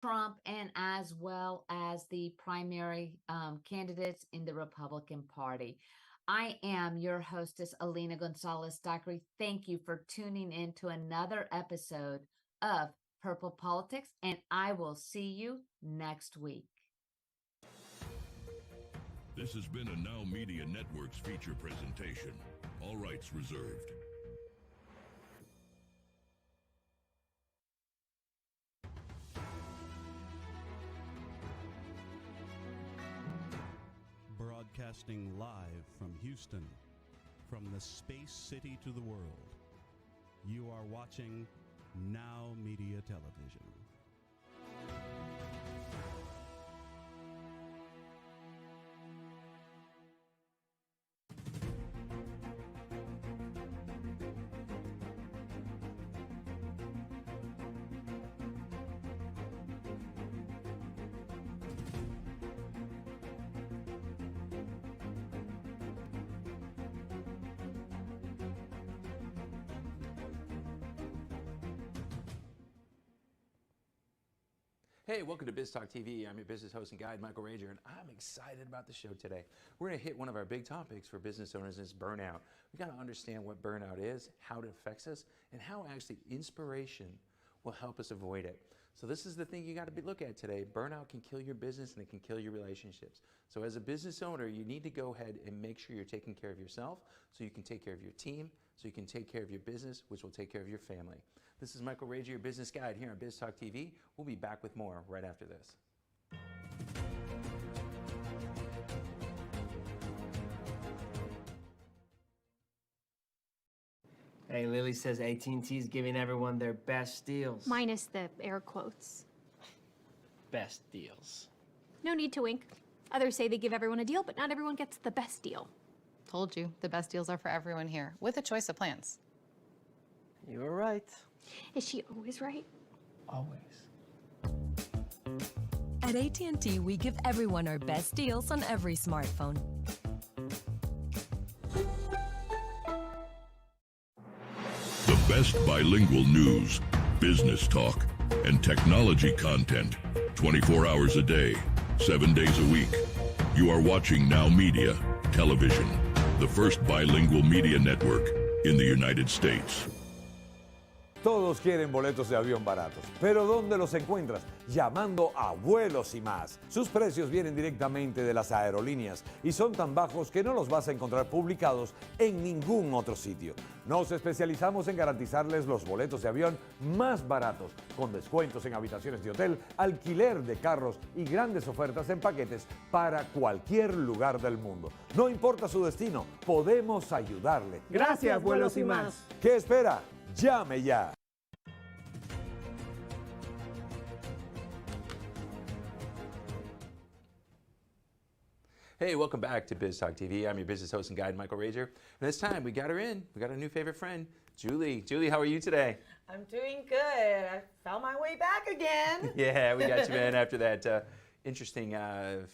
Trump and as well as the primary candidates in the Republican Party. I am your hostess, Alina Gonzalez Dockery. Thank you for tuning in to another episode of Purple Politics, and I will see you next week. This has been a Now Media Networks feature presentation. All rights reserved. Broadcasting live from Houston, from the space city to the world, you are watching Now Media Television. Hey, welcome to Biz Talk TV. I'm your business host and guide, Michael Rager, and I'm excited about the show today. We're going to hit one of our big topics for business owners is burnout. We've got to understand what burnout is, how it affects us, and how actually inspiration will help us avoid it. So this is the thing you got to look at today. Burnout can kill your business and it can kill your relationships. So as a business owner, you need to go ahead and make sure you're taking care of yourself so you can take care of your team, so you can take care of your business, which will take care of your family. This is Michael Rager, your business guide here on Biz Talk TV. We'll be back with more right after this. Hey, Lily says AT&T is giving everyone their best deals. Minus the air quotes. Best deals. No need to wink. Others say they give everyone a deal, but not everyone gets the best deal. Told you, the best deals are for everyone here, with a choice of plans. You were right. Is she always right? Always. At AT&T, we give everyone our best deals on every smartphone. The best bilingual news, business talk, and technology content 24 hours a day, 7 days a week. You are watching Now Media Television, the first bilingual media network in the United States. Todos quieren boletos de avión baratos, pero ¿dónde los encuentras? Llamando a Vuelos y Más. Sus precios vienen directamente de las aerolíneas y son tan bajos que no los vas a encontrar publicados en ningún otro sitio. Nos especializamos en garantizarles los boletos de avión más baratos, con descuentos en habitaciones de hotel, alquiler de carros y grandes ofertas en paquetes para cualquier lugar del mundo. No importa su destino, podemos ayudarle. Gracias, Vuelos y Más. ¿Qué espera? ¡Llame ya! Hey, welcome back to Biz Talk TV. I'm your business host and guide, Michael Rager. And this time, we got her in. We got a new favorite friend, Julie. Julie, how are you today? I'm doing good. I found my way back again. Yeah, we got you in after that interesting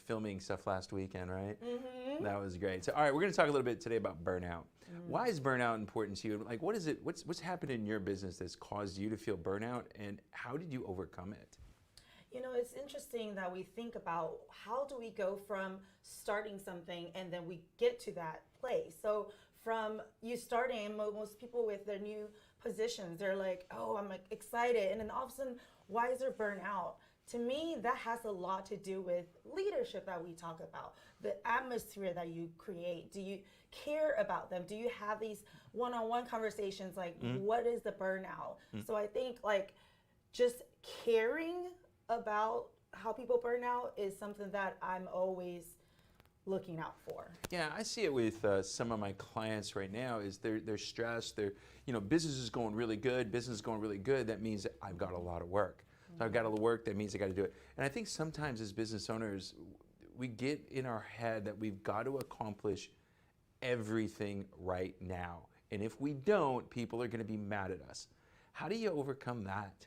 filming stuff last weekend, right? Mm-hmm. That was great. So, all right, we're going to talk a little bit today about burnout. Why is burnout important to you? Like, what is it? What's happened in your business that's caused you to feel burnout, and how did you overcome it? You know, it's interesting that we think about how do we go from starting something and then we get to that place. So from you starting, most people with their new positions, they're like, oh, I'm like excited. And then all of a sudden, why is there burnout? To me, that has a lot to do with leadership that we talk about, the atmosphere that you create. Do you care about them? Do you have these one-on-one conversations like, what is the burnout? So I think like just caring about how people burn out is something that I'm always looking out for. Yeah, I see it with some of my clients right now. Is they're stressed. They're business is going really good. Business is going really good. That means that I've got a lot of work. So I've got a lot of work. That means I got to do it. And I think sometimes as business owners, we get in our head that we've got to accomplish everything right now. And if we don't, people are going to be mad at us. How do you overcome that?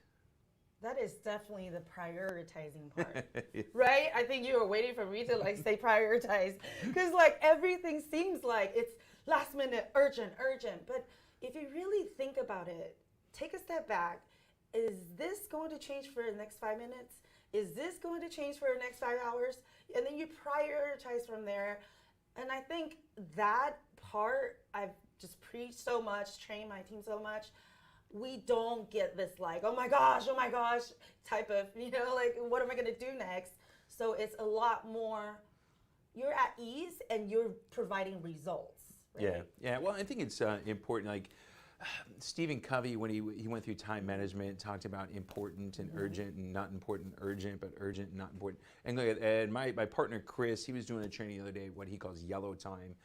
That is definitely the prioritizing part, right? I think you were waiting for me to like say prioritize, because like everything seems like it's last minute, urgent. But if you really think about it, take a step back. Is this going to change for the next 5 minutes? Is this going to change for the next 5 hours? And then you prioritize from there. And I think that part, I've just preached so much, trained my team so much. We don't get this like, oh my gosh, type of, like, what am I going to do next? So it's a lot more, you're at ease and you're providing results. Right? Yeah. Well, I think it's important. Like Stephen Covey, when he went through time management, talked about important and urgent, and not important, urgent, but urgent and not important. And look at my partner Chris, he was doing a training the other day, what he calls yellow time.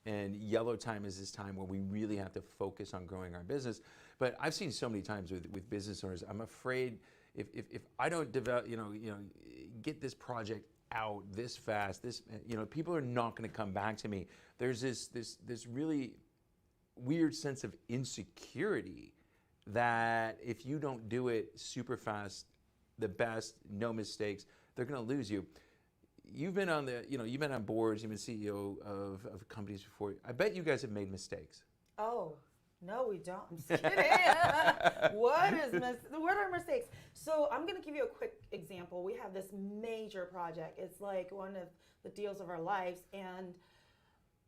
And yellow time is this time where we really have to focus on growing our business. But I've seen so many times with business owners, I'm afraid if I don't develop, get this project out this fast, people are not going to come back to me. There's this really weird sense of insecurity that if you don't do it super fast, the best, no mistakes, they're going to lose you. You've been on you've been on boards, you've been CEO of companies before. I bet you guys have made mistakes. Oh, no, we don't. I'm just kidding. What are mistakes? So I'm going to give you a quick example. We have this major project. It's like one of the deals of our lives, and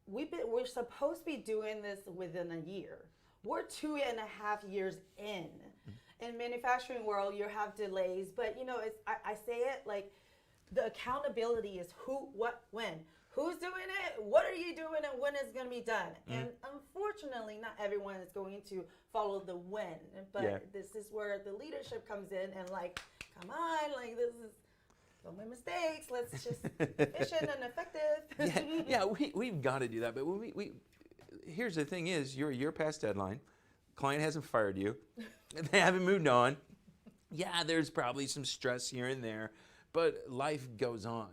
we're supposed to be doing this within a year. We're 2.5 years in. In manufacturing world, you have delays, but I say it like, the accountability is who, what, when. Who's doing it? What are you doing? And when it's going to be done? And unfortunately, not everyone is going to follow the when. But this is where the leadership comes in and like, come on, like this is so many mistakes. Let's just efficient and effective. We've got to do that. But we here's the thing: is you're a year past deadline. Client hasn't fired you. They haven't moved on. Yeah, there's probably some stress here and there. But life goes on.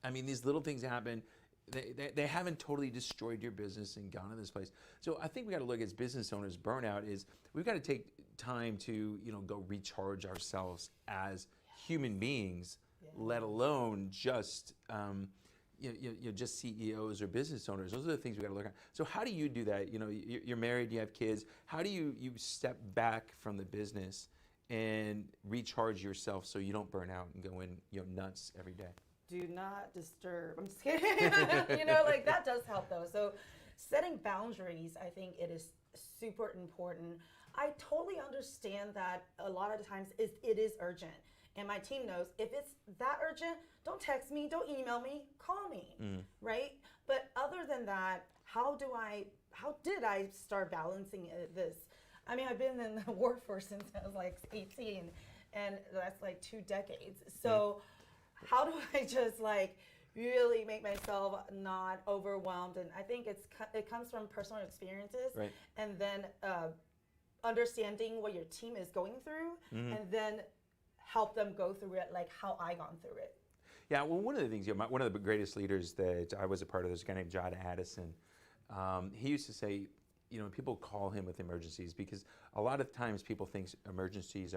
I mean, these little things happen. They haven't totally destroyed your business and gone to this place. So I think we got to look as business owners. Burnout is we've got to take time to go recharge ourselves as human beings, let alone just just CEOs or business owners. Those are the things we got to look at. So how do you do that? You're married, you have kids. How do you step back from the business and recharge yourself so you don't burn out and go in nuts every day? Do not disturb. I'm just kidding. Like that does help though. So setting boundaries, I think it is super important. I totally understand that a lot of the times it is urgent. And my team knows if it's that urgent, don't text me, don't email me, call me, right? But other than that, how did I start balancing this? I mean, I've been in the workforce since I was like 18, and that's like 2 decades. So how do I just like really make myself not overwhelmed? And I think it comes from personal experiences, right. And then understanding what your team is going through, and then help them go through it like how I gone through it. Yeah, well, one of the things, one of the greatest leaders that I was a part of, this guy named John Addison, he used to say, people call him with emergencies because a lot of times people think emergencies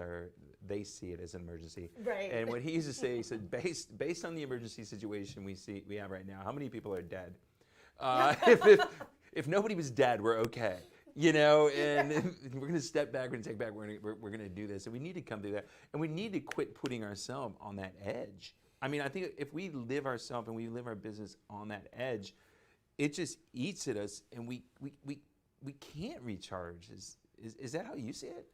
they see it as an emergency. Right. And what he used to say, he said, based on the emergency situation we have right now, how many people are dead? If nobody was dead, we're okay. And we're going to step back, we're going to take back, we're going to do this. And we need to come through that. And we need to quit putting ourselves on that edge. I mean, I think if we live ourselves and we live our business on that edge, it just eats at us and we can't recharge. Is that how you see it?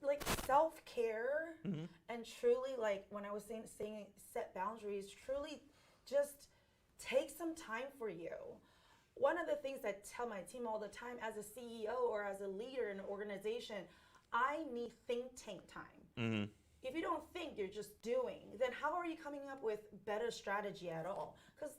Like self-care and truly, like when I was saying set boundaries, truly just take some time for you. One of the things I tell my team all the time as a CEO or as a leader in an organization, I need think tank time. If you don't think, you're just doing, then how are you coming up with better strategy at all? Because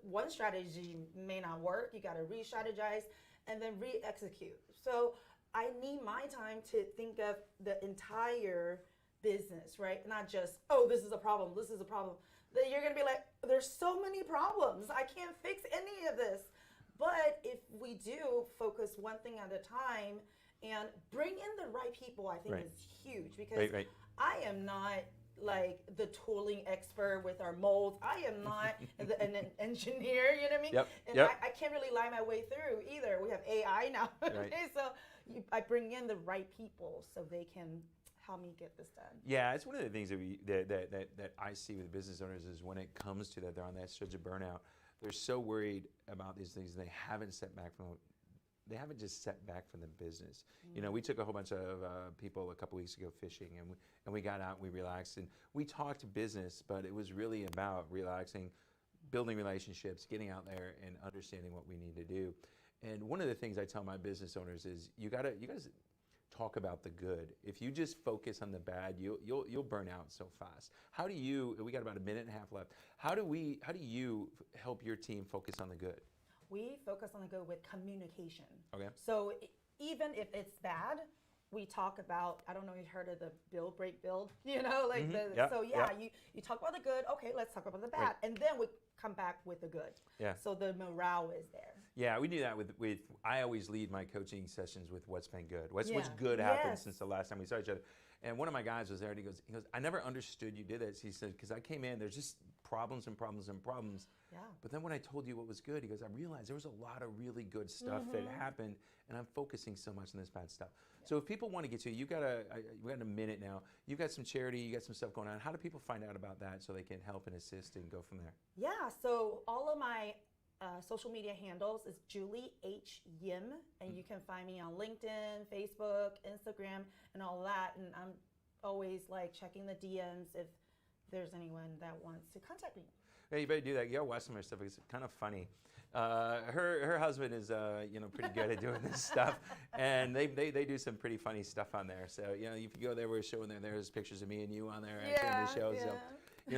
one strategy may not work. You got to re-strategize and then re-execute. So I need my time to think of the entire business, right? Not just, oh, this is a problem, this is a problem. Then you're going to be like, there's so many problems. I can't fix any of this. But if we do focus one thing at a time and bring in the right people, I think is huge because I am not like the tooling expert with our molds. I am not an engineer, you know what I mean? And I can't really lie my way through either. We have AI now. So I bring in the right people so they can help me get this done. Yeah, it's one of the things that I see with business owners is when it comes to that, they're on that stretch of burnout. They're so worried about these things, and they haven't just stepped back from the business. You know, we took a whole bunch of people a couple weeks ago fishing, and we got out, and we relaxed, and we talked business, but it was really about relaxing, building relationships, getting out there, and understanding what we need to do. And one of the things I tell my business owners is you gotta talk about the good. If you just focus on the bad, you'll burn out so fast. How do you? We got about a minute and a half left. How do you help your team focus on the good? We focus on the good with communication. Okay. So even if it's bad, we talk about, I don't know if you've heard of the build, break, build, you know, like you talk about the good, okay, let's talk about the bad. Right. And then we come back with the good. Yeah. So the morale is there. Yeah, we do that with I always lead my coaching sessions with what's been good. What's good happened since the last time we saw each other. And one of my guys was there, and he goes, I never understood you did this. He said, because I came in, there's just problems and problems and problems. Yeah. But then when I told you what was good, he goes, I realized there was a lot of really good stuff that happened, and I'm focusing so much on this bad stuff. Yeah. So if people want to get to you, we got a minute now. You've got some charity, you got some stuff going on. How do people find out about that so they can help and assist and go from there? Yeah, so all of my social media handles is Julie H. Yim, and you can find me on LinkedIn, Facebook, Instagram, and all that. And I'm always like checking the DMs if there's anyone that wants to contact me. Yeah, you better do that. You gotta watch some of her stuff. It's kind of funny. Her husband is pretty good at doing this stuff, and they do some pretty funny stuff on there. So if you go there, we're showing there's pictures of me and you on there at the show. So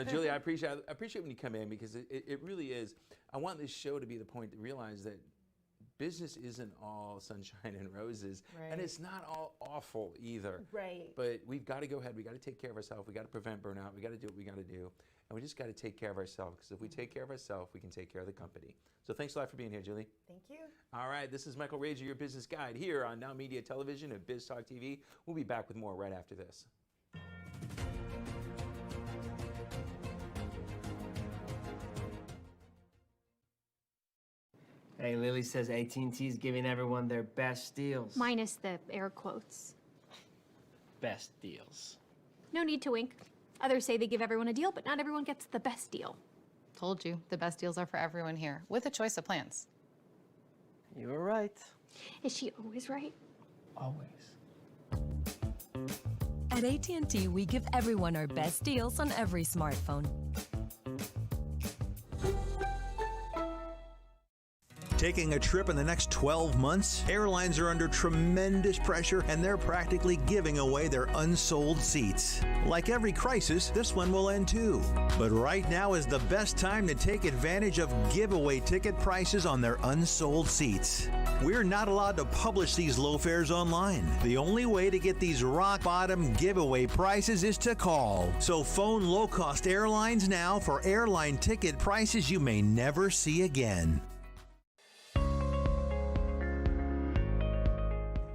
Julie, I appreciate when you come in, because it really is. I want this show to be the point to realize that business isn't all sunshine and roses, and it's not all awful either. Right. But we've got to go ahead. We got to take care of ourselves. We got to prevent burnout. We got to do what we got to do, and we just got to take care of ourselves. Because if we take care of ourselves, we can take care of the company. So thanks a lot for being here, Julie. Thank you. All right, this is Michael Rager, your business guide here on NowMedia Television and Biz Talk TV. We'll be back with more right after this. Hey, Lily says AT&T's giving everyone their best deals. Minus the air quotes. Best deals. No need to wink. Others say they give everyone a deal, but not everyone gets the best deal. Told you, the best deals are for everyone here, with a choice of plans. You were right. Is she always right? Always. At AT&T, we give everyone our best deals on every smartphone. Taking a trip in the next 12 months? Airlines are under tremendous pressure, and they're practically giving away their unsold seats. Like every crisis, this one will end too. But right now is the best time to take advantage of giveaway ticket prices on their unsold seats. We're not allowed to publish these low fares online. The only way to get these rock-bottom giveaway prices is to call. So phone low-cost airlines now for airline ticket prices you may never see again.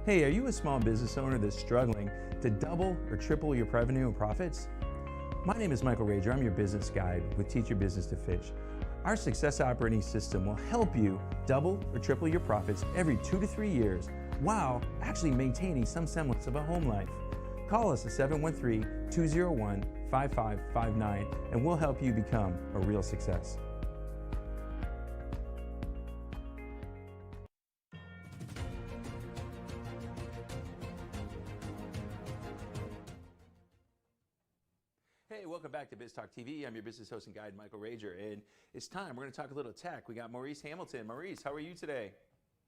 Hey, are you a small business owner that's struggling to double or triple your revenue and profits? My name is Michael Rager. I'm your business guide with Teach Your Business to Fish. Our success operating system will help you double or triple your profits every 2 to 3 years while actually maintaining some semblance of a home life. Call us at 713-201-5559 and we'll help you become a real success. Hey, welcome back to Biz Talk TV. I'm your business host and guide, Michael Rager, and it's time. We're going to talk a little tech. We got Maurice Hamilton. Maurice, how are you today?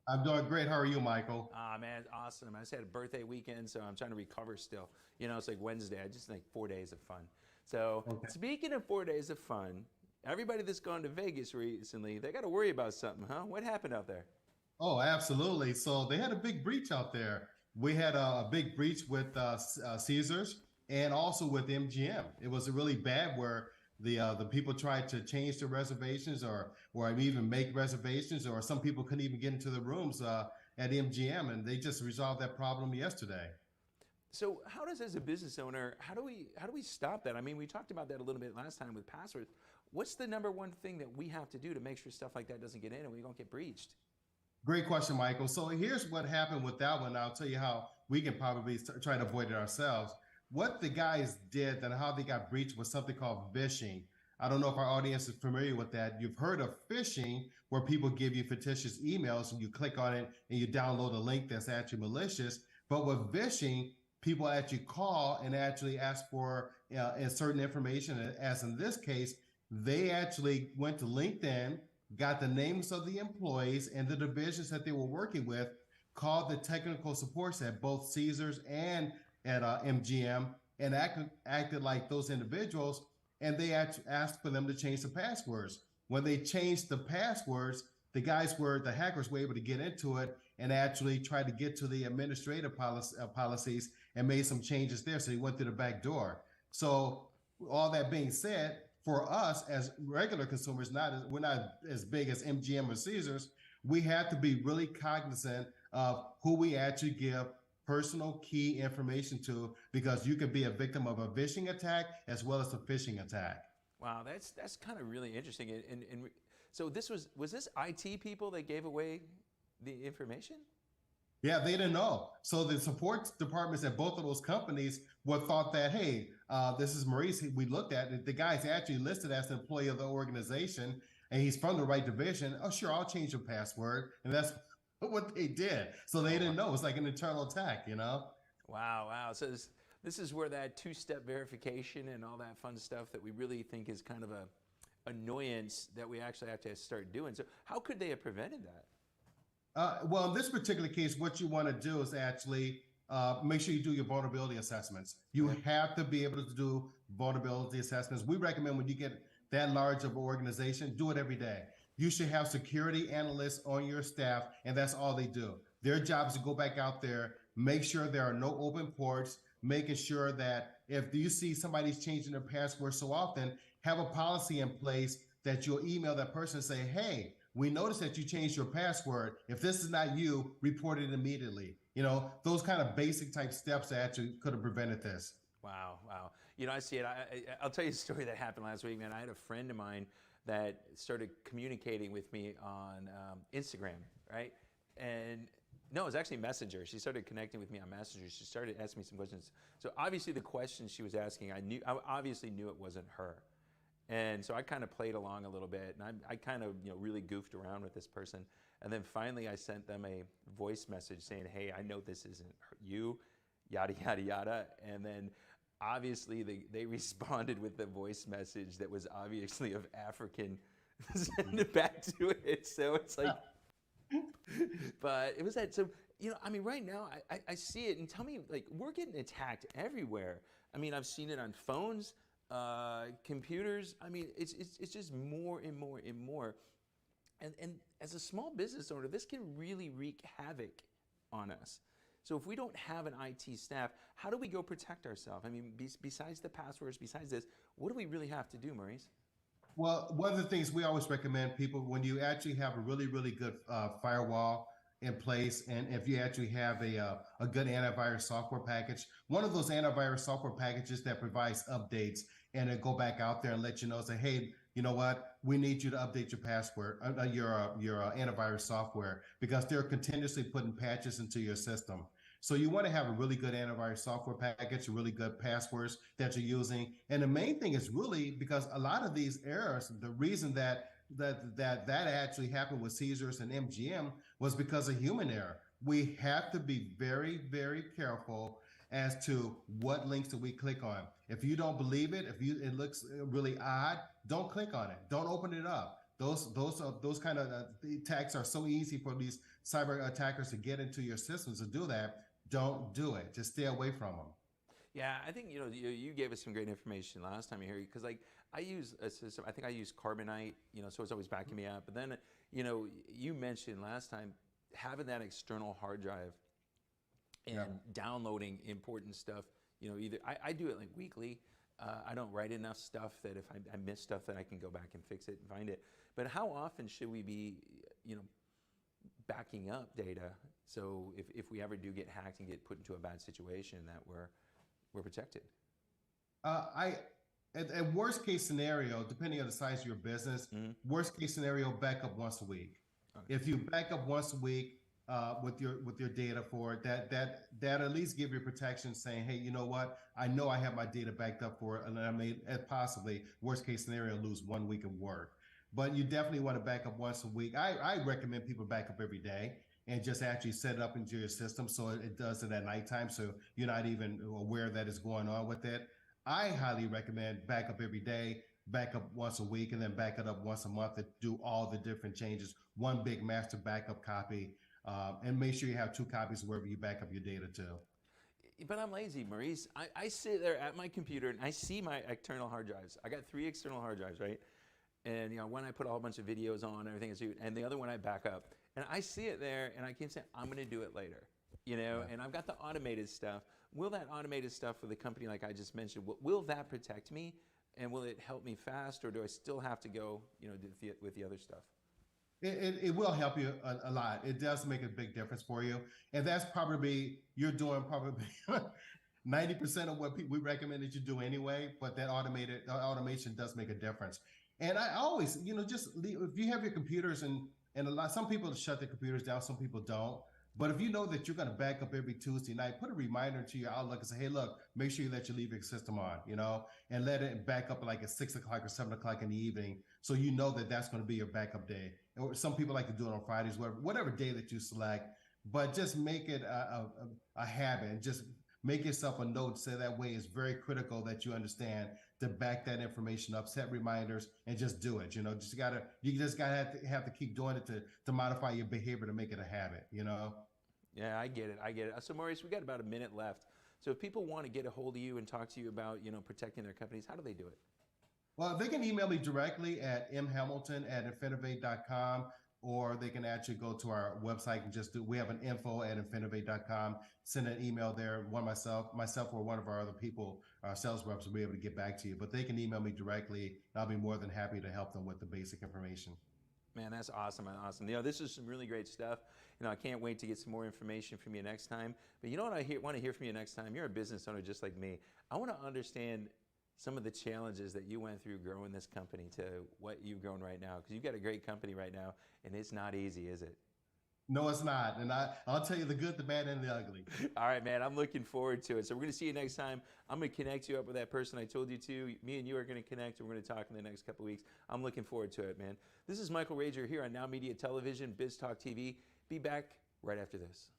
I'm doing great. How are you, Michael? Ah, man, awesome. I just had a birthday weekend, so I'm trying to recover still. It's like Wednesday. I just think 4 days of fun. So Speaking of 4 days of fun, everybody that's gone to Vegas recently, they got to worry about something, huh? What happened out there? Oh, absolutely. So they had a big breach out there. We had a big breach with Caesars and also with MGM. It was really bad where the people tried to change their reservations or even make reservations, or some people couldn't even get into the rooms at MGM, and they just resolved that problem yesterday. So how does, as a business owner, how do we stop that? I mean, we talked about that a little bit last time with passwords. What's the number one thing that we have to do to make sure stuff like that doesn't get in and we don't get breached? Great question, Michael. So here's what happened with that one. I'll tell you how we can probably try to avoid it ourselves. what the guys did and how they got breached was something called phishing. I don't know if our audience is familiar with that. You've heard of phishing, where people give you fictitious emails and you click on it and you download a link that's actually malicious. But with phishing, people actually call and actually ask for certain information. As in this case, they actually went to LinkedIn, got the names of the employees and the divisions that they were working with, called the technical supports at both Caesars and at MGM, and acted like those individuals, and they asked for them to change the passwords. When they changed the passwords, the hackers were able to get into it and actually try to get to the administrative policies and made some changes there. So they went through the back door. So all that being said, for us as regular consumers, we're not as big as MGM or Caesars. We have to be really cognizant of who we actually give personal key information to, because you could be a victim of a phishing attack as well as a phishing attack. Wow, that's kind of really interesting. And so was this IT people that gave away the information? Yeah, they didn't know. So the support departments at both of those companies thought that, hey, this is Maurice. We looked at it. The guy's actually listed as an employee of the organization, and he's from the right division. Oh, sure, I'll change your password. And that's what they did. So they didn't know. It was like an internal attack, you know? Wow. So this is where that two-step verification and all that fun stuff that we really think is kind of a annoyance that we actually have to start doing. So how could they have prevented that? Well, in this particular case, what you want to do is actually make sure you do your vulnerability assessments. You have to be able to do vulnerability assessments. We recommend when you get that large of an organization, do it every day. You should have security analysts on your staff, and that's all they do. Their job is to go back out there, make sure there are no open ports, making sure that if you see somebody's changing their password so often, have a policy in place that you'll email that person and say, hey, we noticed that you changed your password. If this is not you, report it immediately. You know, those kind of basic type steps that actually could have prevented this. Wow. You know, I see it. I'll tell you a story that happened last week, man. I had a friend of mine that started communicating with me on Instagram, right? And no, it was actually Messenger. She started connecting with me on Messenger. She started asking me some questions. So obviously the questions she was asking, I obviously knew it wasn't her. And so I kind of played along a little bit, and I kind of really goofed around with this person. And then finally I sent them a voice message saying, hey, I know this isn't you, yada, yada, yada. And then obviously they responded with the voice message that was obviously of African, send it back to it. So it's like, but it was that. So, I mean, right now I see it, and tell me, like, we're getting attacked everywhere. I mean, I've seen it on phones, computers. I mean, it's just more and more and more. And as a small business owner, this can really wreak havoc on us. So if we don't have an IT staff, how do we go protect ourselves? I mean, besides the passwords, besides this, what do we really have to do, Maurice? Well, one of the things we always recommend people, when you actually have a really, really good firewall in place, and if you actually have a good antivirus software package, one of those antivirus software packages that provides updates and it go back out there and let you know, say, hey, you know what, we need you to update your password, your antivirus software, because they're continuously putting patches into your system. So you want to have a really good antivirus software package, really good passwords that you're using. And the main thing is really because a lot of these errors, the reason that actually happened with Caesars and MGM was because of human error. We have to be very, very careful as to what links do we click on. If you don't believe it, it looks really odd, don't click on it. Don't open it up. Those kind of attacks are so easy for these cyber attackers to get into your systems to do that. Don't do it. Just stay away from them. Yeah, I think you gave us some great information last time you here, because like I use a system. I think I use Carbonite, so it's always backing me up. But then you mentioned last time having that external hard drive and downloading important stuff. Either I do it like weekly. I don't write enough stuff that if I miss stuff that I can go back and fix it and find it. But how often should we be backing up data, so if we ever do get hacked and get put into a bad situation, that we're protected? At worst case scenario, depending on the size of your business, worst case scenario, back up once a week. Okay. If you back up once a week, with your data for it, that at least give you protection, saying, hey, you know what, I know I have my data backed up for it, and I may possibly worst case scenario lose 1 week of work. But you definitely want to back up once a week. I recommend people back up every day and just actually set it up into your system so it does it at nighttime, so you're not even aware that it's going on with it. I highly recommend back up every day, back up once a week, and then back it up once a month to do all the different changes. One big master backup copy, and make sure you have 2 copies wherever you back up your data to. But I'm lazy, Maurice. I sit there at my computer and I see my external hard drives. I got 3 external hard drives, right? And one I put a whole bunch of videos on, everything, and the other one I back up. And I see it there, and I keep saying, I'm going to do it later. And I've got the automated stuff. Will that automated stuff with a company like I just mentioned, will that protect me? And will it help me fast, or do I still have to go, with the other stuff? It will help you a lot. It does make a big difference for you. And that's probably, you're doing probably 90% of what we recommend that you do anyway, but that automation does make a difference. And I always, just leave, if you have your computers and some people shut their computers down, some people don't. But if you know that you're going to back up every Tuesday night, put a reminder to your Outlook and say, hey, look, make sure you let your leave system on, and let it back up like at 6 o'clock or 7 o'clock in the evening. So you know that that's going to be your backup day. Or some people like to do it on Fridays, whatever day that you select, but just make it a habit, and just make yourself a note. So that way it's very critical that you understand to back that information up, set reminders, and just do it. You just gotta have to keep doing it to modify your behavior to make it a habit. Yeah, I get it. So Maurice, we got about a minute left. So if people want to get a hold of you and talk to you about protecting their companies, how do they do it? Well, they can email me directly at mhamilton@infinivate.com, or they can actually go to our website and we have an info@infinivate.com. Send an email there. Myself or one of our other people, our sales reps, will be able to get back to you. But they can email me directly. I'll be more than happy to help them with the basic information. Man, that's awesome. This is some really great stuff. I can't wait to get some more information from you next time. But you know what I want to hear from you next time? You're a business owner just like me. I want to understand some of the challenges that you went through growing this company to what you've grown right now, because you've got a great company right now, and it's not easy, is it? No, it's not. And I'll tell you the good, the bad, and the ugly. All right, man. I'm looking forward to it. So we're going to see you next time. I'm going to connect you up with that person I told you to. Me and you are going to connect, and we're going to talk in the next couple of weeks. I'm looking forward to it, man. This is Michael Rager here on NowMedia Television, Biz Talk TV. Be back right after this.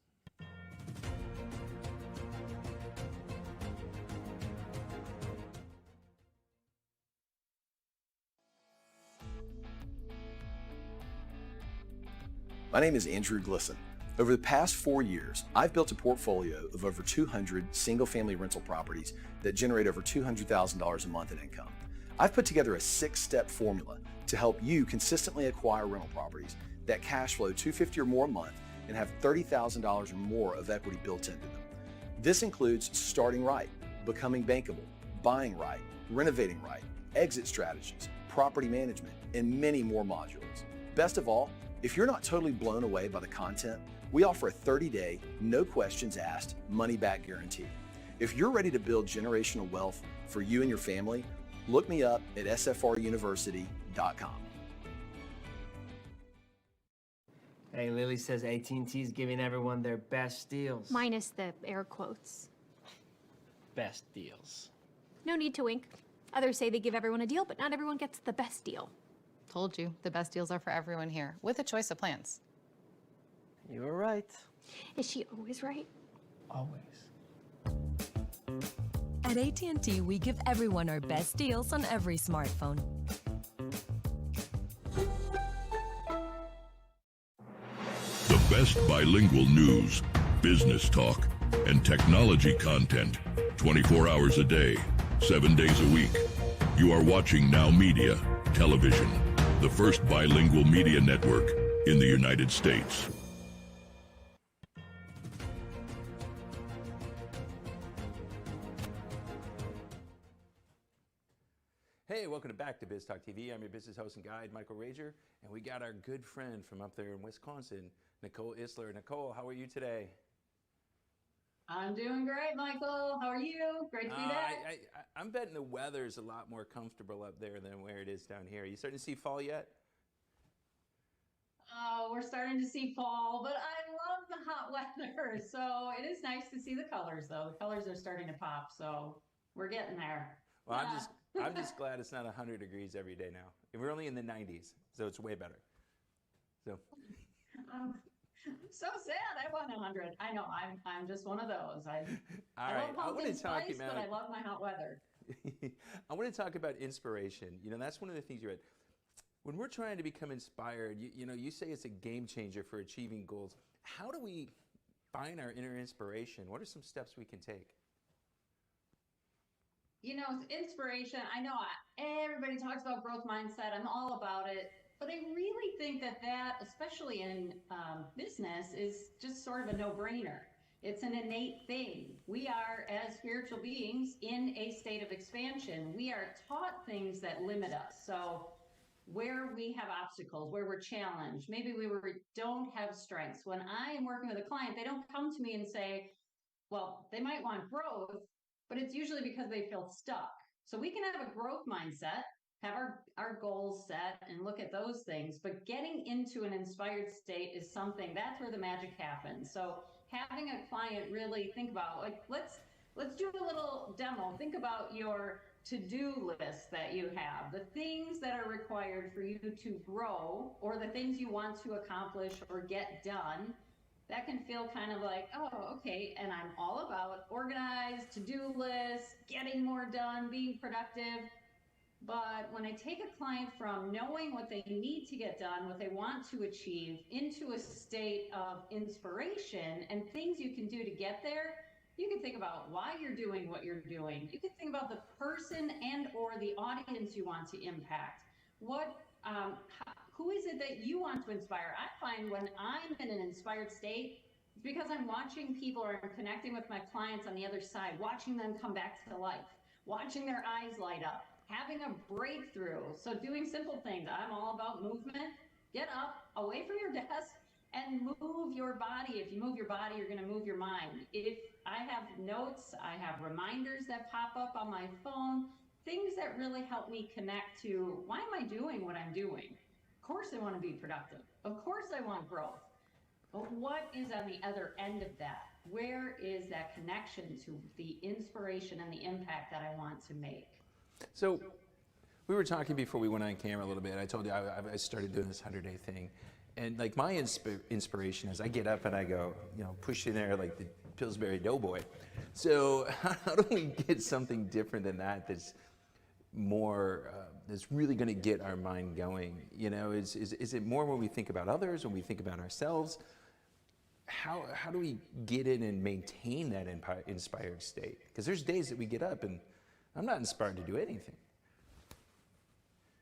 My name is Andrew Glisson. Over the past 4 years, I've built a portfolio of over 200 single-family rental properties that generate over $200,000 a month in income. I've put together a 6-step formula to help you consistently acquire rental properties that cash flow $250,000 or more a month and have $30,000 or more of equity built into them. This includes starting right, becoming bankable, buying right, renovating right, exit strategies, property management, and many more modules. Best of all, if you're not totally blown away by the content, we offer a 30-day, no questions asked, money-back guarantee. If you're ready to build generational wealth for you and your family, look me up at sfruniversity.com. Hey, Lily says AT&T's giving everyone their best deals. Minus the air quotes. Best deals. No need to wink. Others say they give everyone a deal, but not everyone gets the best deal. Told you, the best deals are for everyone here, with a choice of plans. You were right. Is she always right? Always. At AT&T, we give everyone our best deals on every smartphone. The best bilingual news, business talk, and technology content 24 hours a day, 7 days a week. You are watching NowMedia Television, the first bilingual media network in the United States. Hey, welcome back to Biz Talk TV. I'm your business host and guide, Michael Rager, and we got our good friend from up there in Wisconsin, Nicole Isler. Nicole, how are you today? I'm doing great, Michael. How are you? Great to be back. I'm betting the weather's a lot more comfortable up there than where it is down here. Are you starting to see fall yet? Oh, we're starting to see fall, but I love love the hot weather. So it is nice to see the colors, though. The colors are starting to pop, so we're getting there. Well, I'm just glad it's not 100 degrees every day now. We're only in the 90s, so it's way better. So. I'm so sad. I want 100. I know. I'm just one of those. I love pumpkin spice, but I love my hot weather. I want to talk about inspiration. You know, that's one of the things you read. When we're trying to become inspired, you say it's a game changer for achieving goals. How do we find our inner inspiration? What are some steps we can take? You know, inspiration, I know everybody talks about growth mindset. I'm all about it. But I really think that especially in business, is just sort of a no-brainer. It's an innate thing. We are, as spiritual beings, in a state of expansion. We are taught things that limit us. So where we have obstacles, where we're challenged, maybe we don't have strengths. When I am working with a client, they don't come to me and say, well, they might want growth, but it's usually because they feel stuck. So we can have a growth mindset, have our goals set and look at those things, but getting into an inspired state is something, that's where the magic happens. So having a client really think about, like, let's do a little demo. Think about your to-do list that you have, the things that are required for you to grow, or the things you want to accomplish or get done. That can feel kind of like, oh, okay, and I'm all about organized to-do lists, getting more done, being productive. But when I take a client from knowing what they need to get done, what they want to achieve, into a state of inspiration and things you can do to get there, you can think about why you're doing what you're doing. You can think about the person and or the audience you want to impact. Who is it that you want to inspire? I find when I'm in an inspired state, it's because I'm watching people or I'm connecting with my clients on the other side, watching them come back to life, watching their eyes light up, having a breakthrough. So doing simple things. I'm all about movement. Get up, away from your desk, and move your body. If you move your body, you're going to move your mind. If I have notes, I have reminders that pop up on my phone, things that really help me connect to, why am I doing what I'm doing? Of course I want to be productive. Of course I want growth. But what is on the other end of that? Where is that connection to the inspiration and the impact that I want to make? So we were talking before we went on camera a little bit. I told you I started doing this 100-day thing. And like my inspiration is I get up and I go, push in there like the Pillsbury Doughboy. So how do we get something different than that that's more, that's really going to get our mind going? Is it more when we think about others, when we think about ourselves? How do we get in and maintain that inspired state? Because there's days that we get up and I'm not inspired to do anything.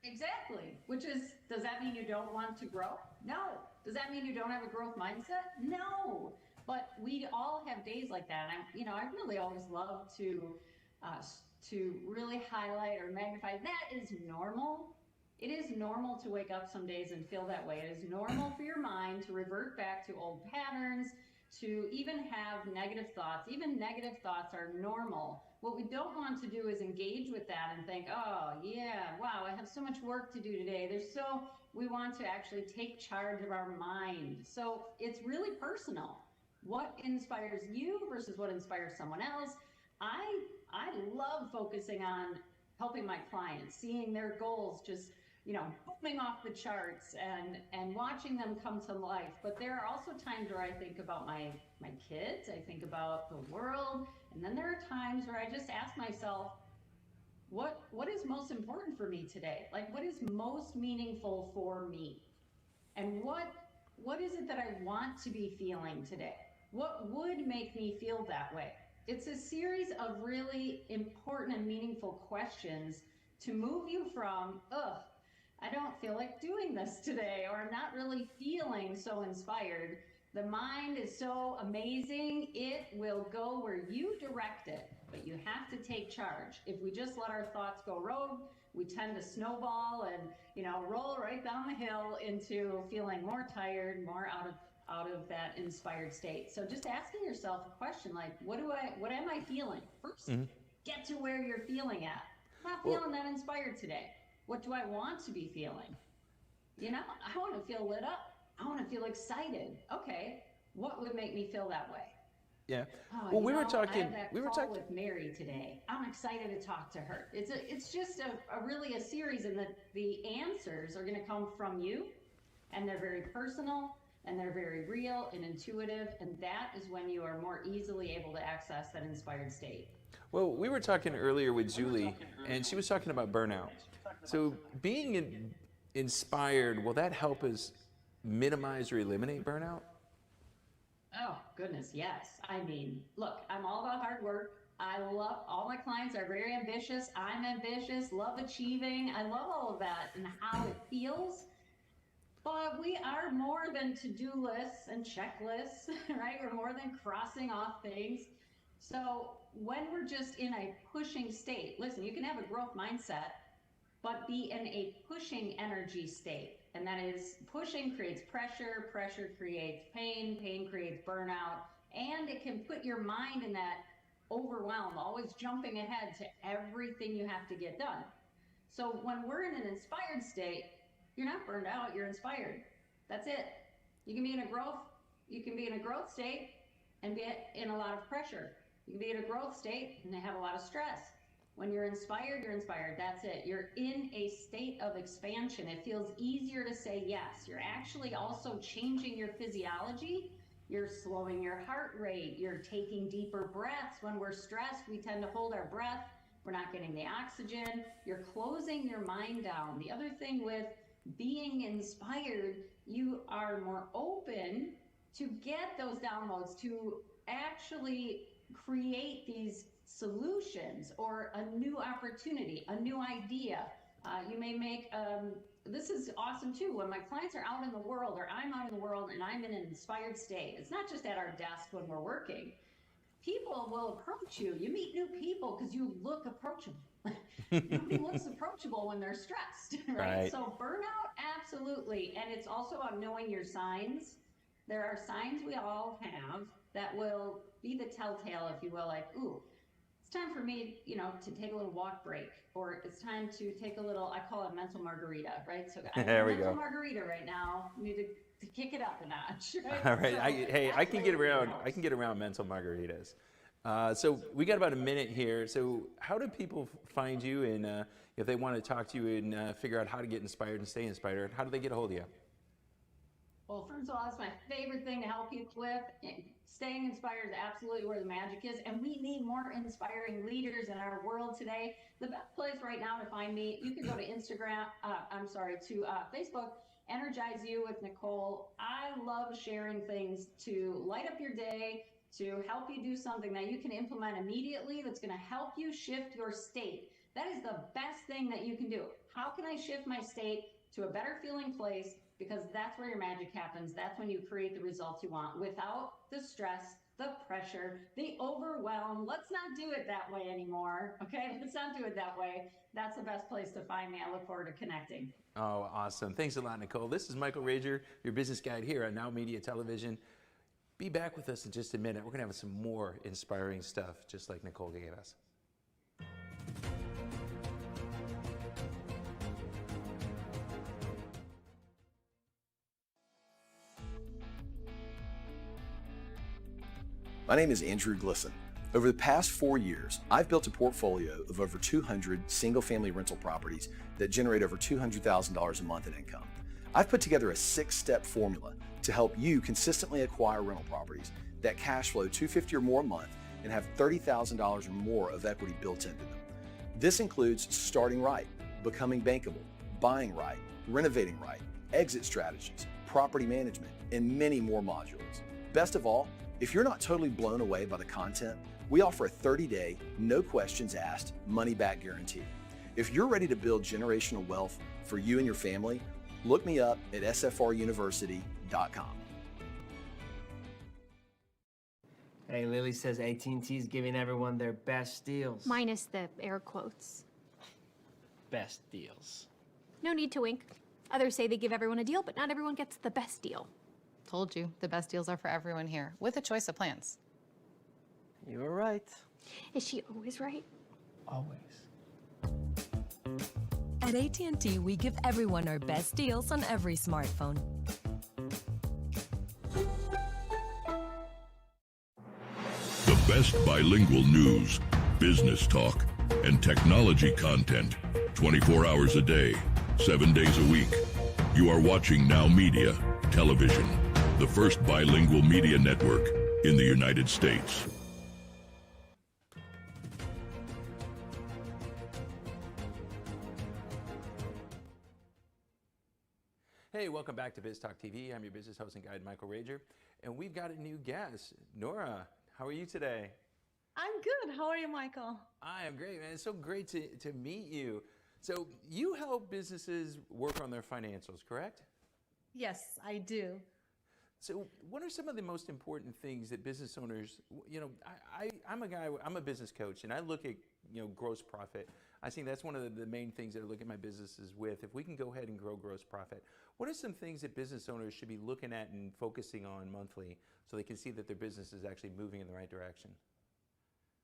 Exactly. Which is, does that mean you don't want to grow? No. Does that mean you don't have a growth mindset? No. But we all have days like that. And I really always love to really highlight or magnify that is normal. It is normal to wake up some days and feel that way. It is normal for your mind to revert back to old patterns, to even have negative thoughts. Even negative thoughts are normal. What we don't want to do is engage with that and think, oh yeah, wow, I have so much work to do today. We want to actually take charge of our mind. So it's really personal. What inspires you versus what inspires someone else? I love focusing on helping my clients, seeing their goals just booming off the charts and watching them come to life. But there are also times where I think about my kids, I think about the world, and then there are times where I just ask myself, what is most important for me today? Like, what is most meaningful for me? And what is it that I want to be feeling today? What would make me feel that way? It's a series of really important and meaningful questions to move you from, I don't feel like doing this today, or I'm not really feeling so inspired. The mind is so amazing, it will go where you direct it, but you have to take charge. If we just let our thoughts go rogue, we tend to snowball and roll right down the hill into feeling more tired, more out of that inspired state. So just asking yourself a question like, what am I feeling? First, get to where you're feeling at. I'm not feeling that inspired today. What do I want to be feeling? I want to feel lit up. I want to feel excited. Okay, what would make me feel that way? Yeah. Oh, Well, you we were know, talking. I had that We were call talking. with Mary today. I'm excited to talk to her. It's just a really a series, and the answers are going to come from you, and they're very personal, and they're very real and intuitive, and that is when you are more easily able to access that inspired state. Well, we were talking earlier with Julie, and she was talking about burnout. So being inspired, will that help us minimize or eliminate burnout? Oh, goodness, yes. I mean, look, I'm all about hard work. I love, all my clients are very ambitious. I'm ambitious, love achieving. I love all of that and how it feels. But we are more than to-do lists and checklists, right? We're more than crossing off things. So when we're just in a pushing state, listen, you can have a growth mindset, but be in a pushing energy state. And that is, pushing creates pressure, pressure creates pain, pain creates burnout, and it can put your mind in that overwhelm, always jumping ahead to everything you have to get done. So when we're in an inspired state, you're not burned out, you're inspired. That's it. You can be in a growth state and be in a lot of pressure. You can be in a growth state and have a lot of stress. When you're inspired, you're inspired. That's it. You're in a state of expansion. It feels easier to say yes. You're actually also changing your physiology. You're slowing your heart rate. You're taking deeper breaths. When we're stressed, we tend to hold our breath. We're not getting the oxygen. You're closing your mind down. The other thing with being inspired, you are more open to get those downloads, to actually create these solutions or a new opportunity, a new idea. You may make, this is awesome too, when my clients are out in the world or I'm out in the world and I'm in an inspired state, it's not just at our desk when we're working. People will approach you. You meet new people because you look approachable. Nobody looks approachable when they're stressed, right? So burnout, absolutely. And it's also about knowing your signs. There are signs we all have that will be the telltale, if you will, like, ooh, it's time for me, to take a little walk break, or it's time to take a little, I call it mental margarita, right? So I There we mental go. margarita right now. I need to kick it up a notch, right? All right. So I can get around. I can get around mental margaritas. So we got about a minute here. So how do people find you, and if they want to talk to you and figure out how to get inspired and stay inspired, how do they get a hold of you? Well, first of all, that's my favorite thing to help people with. Staying inspired is absolutely where the magic is, and we need more inspiring leaders in our world today. The best place right now to find me, you can go to Facebook, Energize You with Nicole. I love sharing things to light up your day, to help you do something that you can implement immediately that's going to help you shift your state. That is the best thing that you can do. How can I shift my state to a better feeling place? Because that's where your magic happens. That's when you create the results you want without the stress, the pressure, the overwhelm. Let's not do it that way anymore. Okay, let's not do it that way. That's the best place to find me. I look forward to connecting. Oh, awesome. Thanks a lot, Nicole. This is Michael Rager, your business guide here on NowMedia Television. Be back with us in just a minute. We're going to have some more inspiring stuff, just like Nicole gave us. My name is Andrew Glisson. Over the past 4 years, I've built a portfolio of over 200 single-family rental properties that generate over $200,000 a month in income. I've put together a 6-step formula to help you consistently acquire rental properties that cash flow $250,000 or more a month and have $30,000 or more of equity built into them. This includes starting right, becoming bankable, buying right, renovating right, exit strategies, property management, and many more modules. Best of all, if you're not totally blown away by the content, we offer a 30-day, no questions asked, money-back guarantee. If you're ready to build generational wealth for you and your family, look me up at sfruniversity.com. Hey, Lily says AT&T is giving everyone their best deals. Minus the air quotes. Best deals. No need to wink. Others say they give everyone a deal, but not everyone gets the best deal. Told you, the best deals are for everyone here, with a choice of plans. You were right. Is she always right? Always. At AT&T, we give everyone our best deals on every smartphone. best bilingual news, business talk, and technology content 24 hours a day, 7 days a week. You are watching NowMedia Television, the first bilingual media network in the United States. Hey, welcome back to Biz Talk TV. I'm your business host and guide, Michael Rager, and we've got a new guest. Nora, how are you today? I'm good. How are you, Michael? I am great, man. It's so great to meet you. So you help businesses work on their financials, correct? Yes, I do. So what are some of the most important things that business owners, I'm a business coach, and I look at, gross profit. I think that's one of the main things that I look at my businesses with. If we can go ahead and grow gross profit, what are some things that business owners should be looking at and focusing on monthly so they can see that their business is actually moving in the right direction?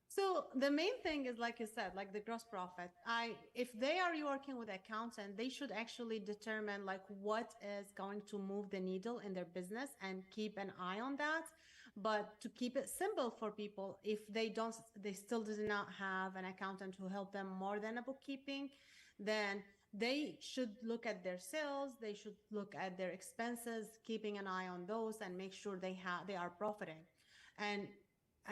So the main thing is, like you said, like the gross profit. If they are working with an accountant, they should actually determine like what is going to move the needle in their business and keep an eye on that. But to keep it simple for people, if they still do not have an accountant who help them more than a bookkeeping, then they should look at their sales, they should look at their expenses, keeping an eye on those and make sure they are profiting. And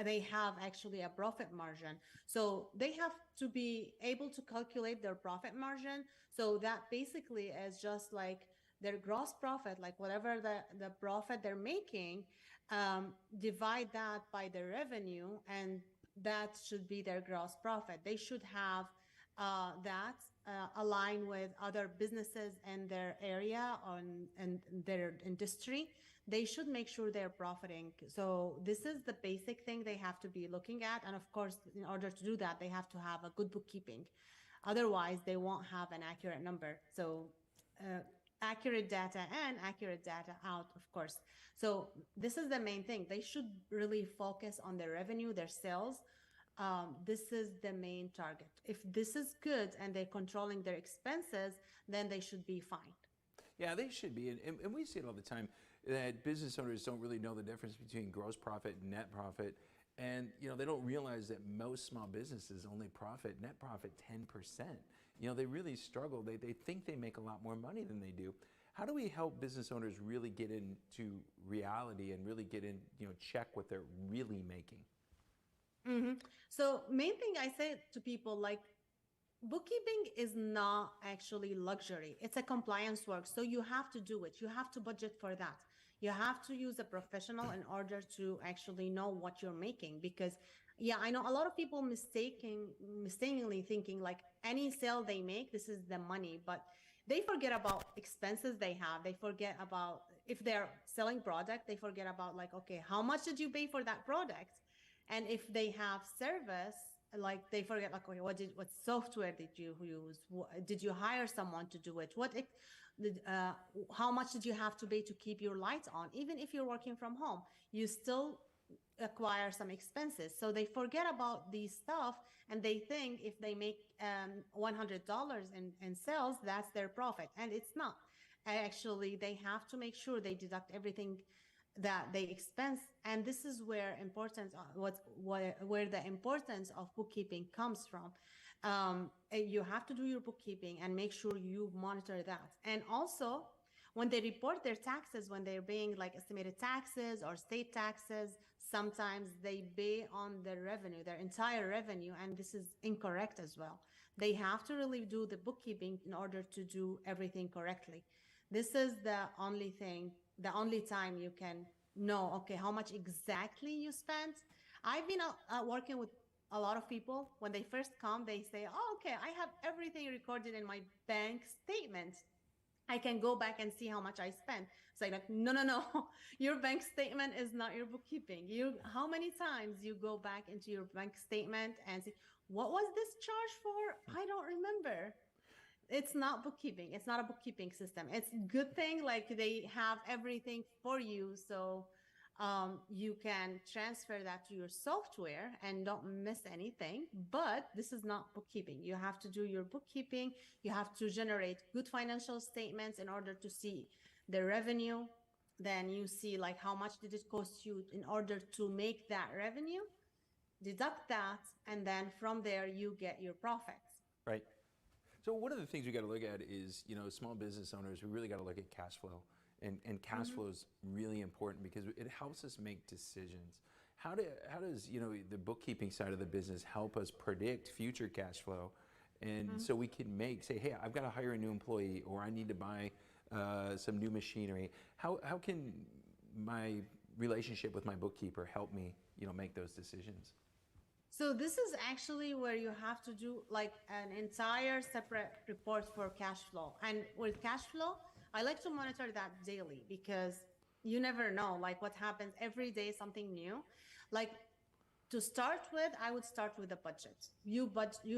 they have actually a profit margin. So they have to be able to calculate their profit margin. So that basically is just like their gross profit, like whatever the profit they're making, divide that by their revenue, and that should be their gross profit. They should have that align with other businesses in their area and their industry. They should make sure they're profiting. So this is the basic thing they have to be looking at. And of course, in order to do that, they have to have a good bookkeeping. Otherwise, they won't have an accurate number. So accurate data and accurate data out, of course. So this is the main thing. They should really focus on their revenue, their sales. This is the main target. If this is good and they're controlling their expenses, then they should be fine. Yeah, they should be. And we see it all the time that business owners don't really know the difference between gross profit and net profit. And, they don't realize that most small businesses only net profit 10%. They really struggle. They think they make a lot more money than they do. How do we help business owners really get into reality and really get in, check what they're really making? Mm-hmm. So main thing I say to people, like, bookkeeping is not actually luxury. It's a compliance work. So you have to do it. You have to budget for that. You have to use a professional in order to actually know what you're making. Because I know a lot of people mistakenly thinking like any sale they make, this is the money, but they forget about expenses they have. They forget about, if they're selling product, they forget about like, okay, how much did you pay for that product? And if they have service, like they forget, like, okay, what software did you use? Did you hire someone to do it? How much did you have to pay to keep your lights on? Even if you're working from home, you still acquire some expenses. So they forget about these stuff, and they think if they make $100 in sales, that's their profit, and it's not. Actually, they have to make sure they deduct everything that they expense, and this is where where the importance of bookkeeping comes from. You have to do your bookkeeping and make sure you monitor that. And also, when they report their taxes, when they're paying like estimated taxes or state taxes, sometimes they pay on their revenue, their entire revenue, and this is incorrect as well. They have to really do the bookkeeping in order to do everything correctly. This is the only time you can know, okay, how much exactly you spent. I've been working with a lot of people. When they first come, they say, oh, okay, I have everything recorded in my bank statement. I can go back and see how much I spent. It's like, no. Your bank statement is not your bookkeeping. How many times you go back into your bank statement and say, what was this charge for? I don't remember. It's not bookkeeping. It's not a bookkeeping system. It's a good thing, like they have everything for you, so you can transfer that to your software and don't miss anything. But this is not bookkeeping. You have to do your bookkeeping. You have to generate good financial statements in order to see the revenue. Then you see like how much did it cost you in order to make that revenue. deduct that, and then from there you get your profits. Right. So one of the things we got to look at is, small business owners, we really got to look at cash flow. And cash flow is really important because it helps us make decisions. How does, the bookkeeping side of the business help us predict future cash flow? And so we can say, hey, I've got to hire a new employee, or I need to buy some new machinery. How can my relationship with my bookkeeper help me, make those decisions? So this is actually where you have to do like an entire separate report for cash flow. And with cash flow, I like to monitor that daily because you never know like what happens every day, something new. Like to start with, I would start with a budget. You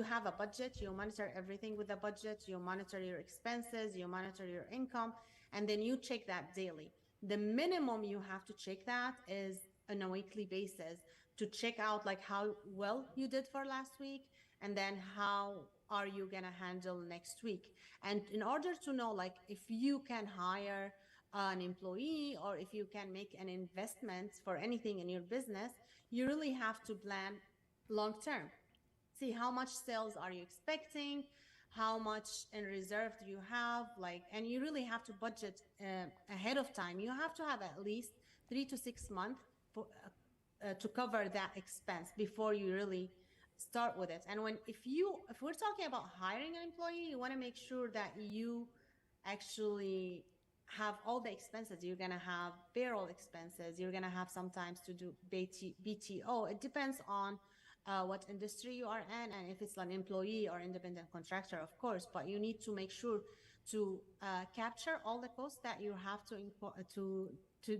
have a budget, you monitor everything with a budget, you monitor your expenses, you monitor your income, and then you check that daily. The minimum you have to check that is on a weekly basis to check out like how well you did for last week, and then how are you gonna handle next week. And in order to know like if you can hire an employee or if you can make an investment for anything in your business, you really have to plan long term. See how much sales are you expecting, how much in reserve do you have, and you really have to budget ahead of time. You have to have at least 3 to 6 months to cover that expense before you really start with it. And if we're talking about hiring an employee, you want to make sure that you actually have all the expenses. You're going to have payroll expenses. You're going to have sometimes to do BTO. It depends on what industry you are in, and if it's an employee or independent contractor, of course, but you need to make sure to capture all the costs that you have to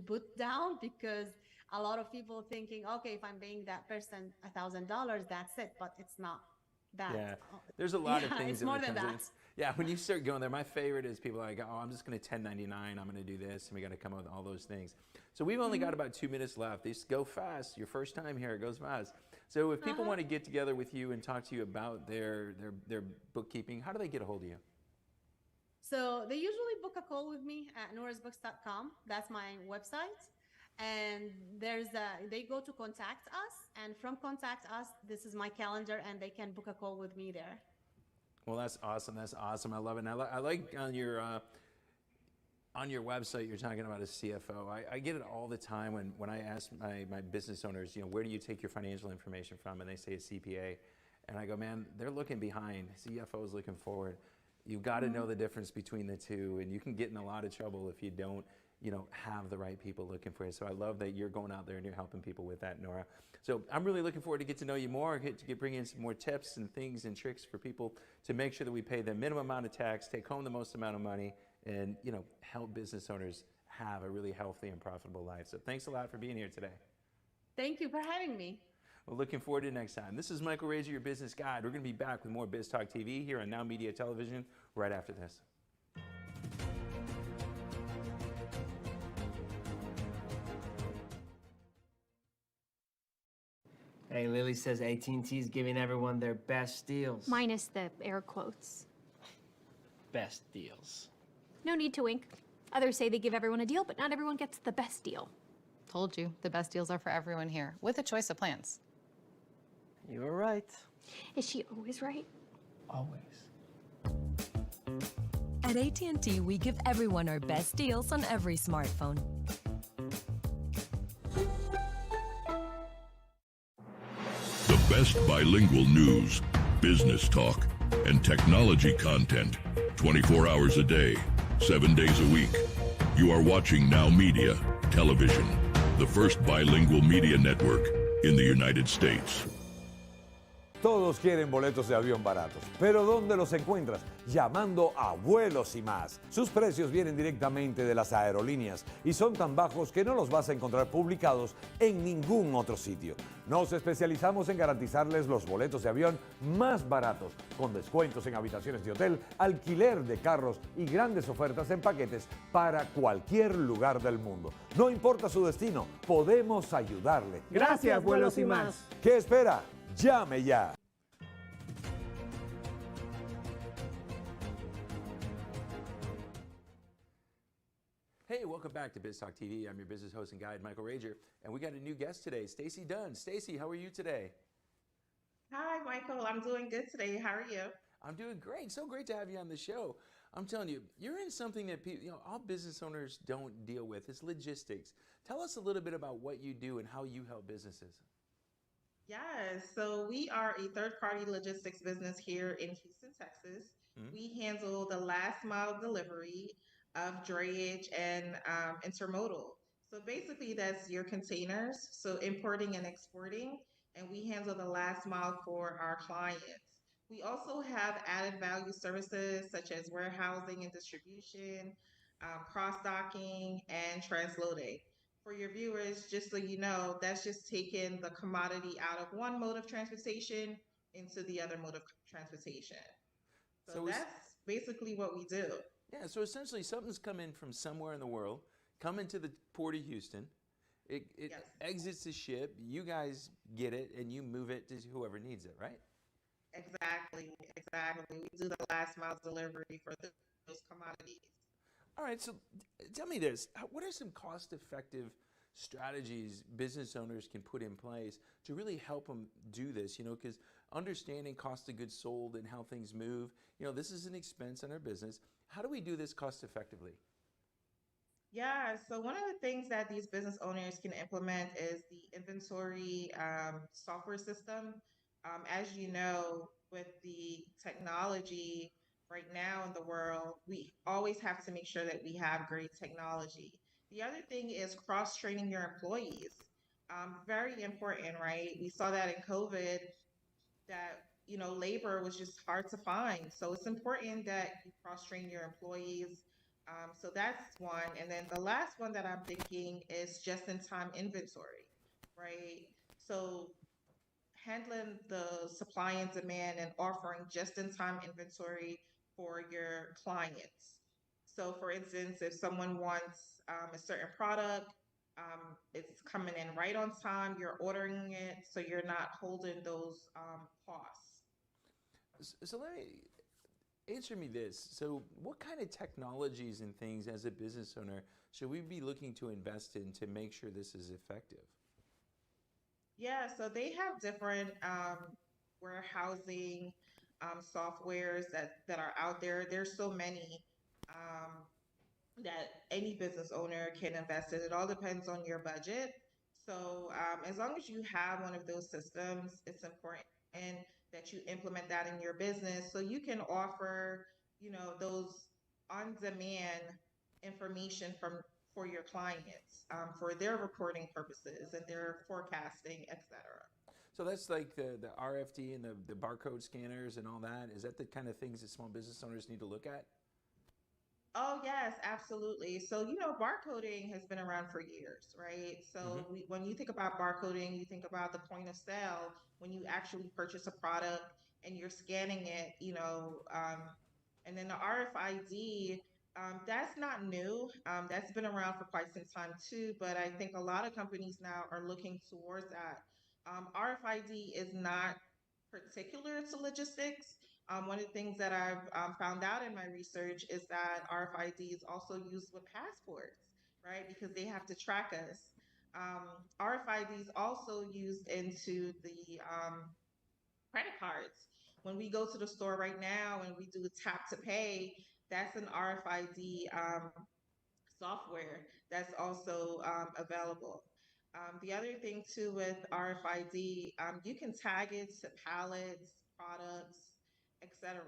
put down, because a lot of people thinking, okay, if I'm paying that person $1,000, that's it, but it's not that. Yeah, there's a lot of things. It's more than that. Yeah, when you start going there, my favorite is people are like, oh, I'm just going to 1099, I'm going to do this, and we got to come up with all those things. So we've only got about 2 minutes left. These go fast. Your first time here, it goes fast. So if people want to get together with you and talk to you about their bookkeeping, how do they get a hold of you? So they usually book a call with me at nourasbooks.com. That's my website. And they go to contact us, and from contact us, this is my calendar, and they can book a call with me there. Well, that's awesome. That's awesome. I love it. And I like on your website, you're talking about a CFO. I get it all the time when I ask my business owners, where do you take your financial information from? And they say a CPA. And I go, man, they're looking behind. CFO is looking forward. You've got to know the difference between the two, and you can get in a lot of trouble if you don't have the right people looking for you. So I love that you're going out there and you're helping people with that, Nora. So I'm really looking forward to get to know you more, bring in some more tips and things and tricks for people to make sure that we pay the minimum amount of tax, take home the most amount of money, and help business owners have a really healthy and profitable life. So thanks a lot for being here today. Thank you for having me. Well, looking forward to next time. This is Michael Rager, your business guide. We're going to be back with more Biz Talk TV here on NowMedia Television right after this. Hey, Lily says AT&T's giving everyone their best deals. Minus the air quotes. Best deals. No need to wink. Others say they give everyone a deal, but not everyone gets the best deal. Told you, the best deals are for everyone here, with a choice of plans. You were right. Is she always right? Always. At AT&T, we give everyone our best deals on every smartphone. The best bilingual news, business talk, and technology content 24 hours a day, 7 days a week. You are watching NowMedia Television, the first bilingual media network in the United States. Todos quieren boletos de avión baratos, pero ¿dónde los encuentras? Llamando a Vuelos y Más. Sus precios vienen directamente de las aerolíneas y son tan bajos que no los vas a encontrar publicados en ningún otro sitio. Nos especializamos en garantizarles los boletos de avión más baratos, con descuentos en habitaciones de hotel, alquiler de carros y grandes ofertas en paquetes para cualquier lugar del mundo. No importa su destino, podemos ayudarle. Gracias, Vuelos y Más. ¿Qué espera? ¡Llame ya! Hey, welcome back to Biz Talk TV. I'm your business host and guide, Michael Rager, and we got a new guest today, Stacy Dunn. Stacy, how are you today? Hi, Michael. I'm doing good today. How are you? I'm doing great. So great to have you on the show. I'm telling you, you're in something that people, all business owners don't deal with. It's logistics. Tell us a little bit about what you do and how you help businesses. Yes, so we are a third-party logistics business here in Houston, Texas. Mhm. We handle the last mile delivery of drayage and intermodal. So basically, that's your containers, so importing and exporting, and we handle the last mile for our clients. We also have added value services such as warehousing and distribution, cross-docking, and transloading. For your viewers, just so you know, that's just taking the commodity out of one mode of transportation into the other mode of transportation. So So it's, that's basically what we do. yeah, so essentially something's come in from somewhere in the world, come into the port of Houston. It Yes, exits the ship. You guys get it and you move it to whoever needs it, right? exactly, exactly. We do the last mile delivery for those commodities. All right, so tell me this. What are some cost effective strategies business owners can put in place to really help them do this? Because understanding cost of goods sold and how things move, this is an expense in our business. How do we do this cost effectively? Yeah, so one of the things that these business owners can implement is the inventory software system. As you know, with the technology right now in the world, we always have to make sure that we have great technology. The other thing is cross training your employees. Very important, right? We saw that in COVID that labor was just hard to find, so it's important that you cross train your employees. So that's one, and then the last one that I'm thinking is just in time inventory, right? So handling the supply and demand and offering just in time inventory for your clients. So, for instance, if someone wants a certain product, it's coming in right on time, you're ordering it, so you're not holding those costs. So let me answer me this. So, what kind of technologies and things as a business owner should we be looking to invest in to make sure this is effective? Yeah, so they have different warehousing softwares that are out there. There's so many. Um, that any business owner can invest in. It all depends on your budget. So, as long as you have one of those systems, it's important that you implement that in your business so you can offer, those on-demand information for your clients for their reporting purposes and their forecasting, etc. So that's like the RFD and the barcode scanners and all that. Is that the kind of things that small business owners need to look at? Oh, yes, absolutely. So, barcoding has been around for years, right? Hmm. So, when you think about barcoding, you think about the point of sale when you actually purchase a product and you're scanning it, and then the RFID, that's not new. That's been around for quite some time too, but I think a lot of companies now are looking towards that. RFID is not particular to logistics. One of the things that I've found out in my research is that RFID is also used with passports, right? Because they have to track us. RFID is also used into the credit cards. When we go to the store right now and we do tap to pay, that's an RFID software that's also available. The other thing too with RFID, you can tag it to pallets, products, etc.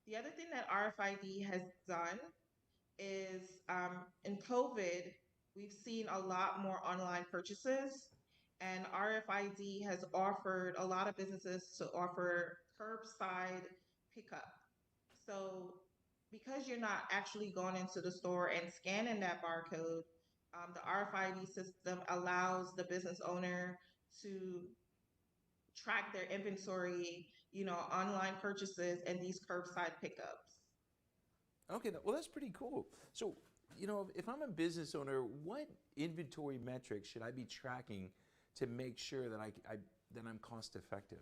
The other thing that RFID has done is in COVID, we've seen a lot more online purchases, and RFID has offered a lot of businesses to offer curbside pickup. So, because you're not actually going into the store and scanning that barcode, the RFID system allows the business owner to track their inventory, online purchases, and these curbside pickups. Okay, well, that's pretty cool. So, if I'm a business owner, what inventory metrics should I be tracking to make sure that that I'm cost effective?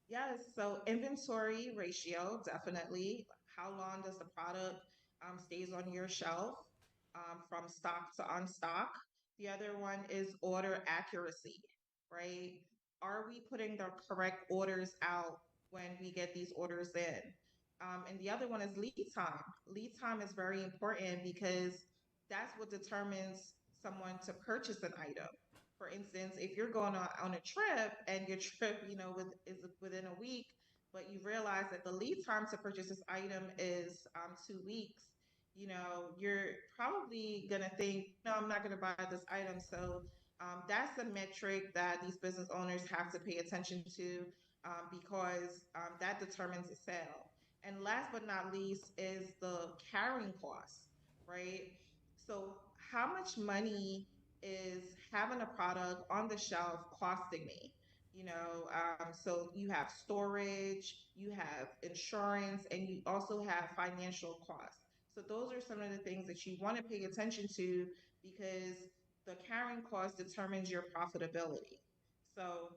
Yes, so inventory ratio, definitely. How long does the product stays on your shelf from stock to unstock? The other one is order accuracy, right? are we putting the correct orders out when we get these orders in? And the other one is lead time. Lead time is very important because that's what determines someone to purchase an item. For instance, if you're going on a trip and your trip, is within a week, but you realize that the lead time to purchase this item is 2 weeks, you're probably gonna think, no, I'm not gonna buy this item. So that's a metric that these business owners have to pay attention to because that determines the sale. And last but not least is the carrying cost, right? So, how much money is having a product on the shelf costing me? So you have storage, you have insurance, and you also have financial costs. So those are some of the things that you want to pay attention to because the carrying cost determines your profitability. So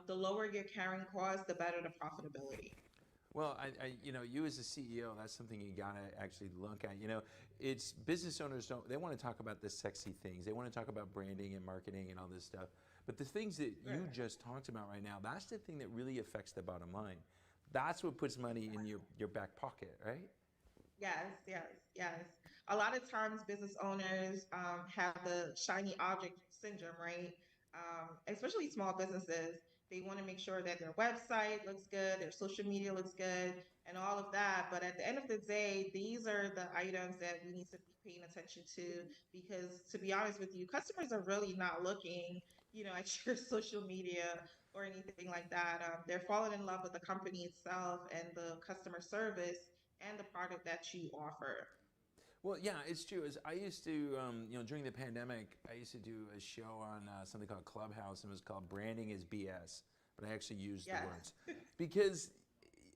the lower your carrying cost, the better the profitability. Well, you as a CEO, that's something you gotta actually look at. It's business owners they want to talk about the sexy things. They want to talk about branding and marketing and all this stuff. But the things that you just talked about right now, that's the thing that really affects the bottom line. That's what puts money in your back pocket, right? Yes, yes, yes. A lot of times, business owners have the shiny object syndrome, right? Especially small businesses. They want to make sure that their website looks good, their social media looks good, and all of that. But at the end of the day, these are the items that we need to be paying attention to because, to be honest with you, customers are really not looking, at your social media or anything like that. They're falling in love with the company itself and the customer service and the product that you offer. Well, yeah, it's true. As I used to, during the pandemic, I used to do a show on something called Clubhouse, and it was called "Branding is BS." But I actually used the words because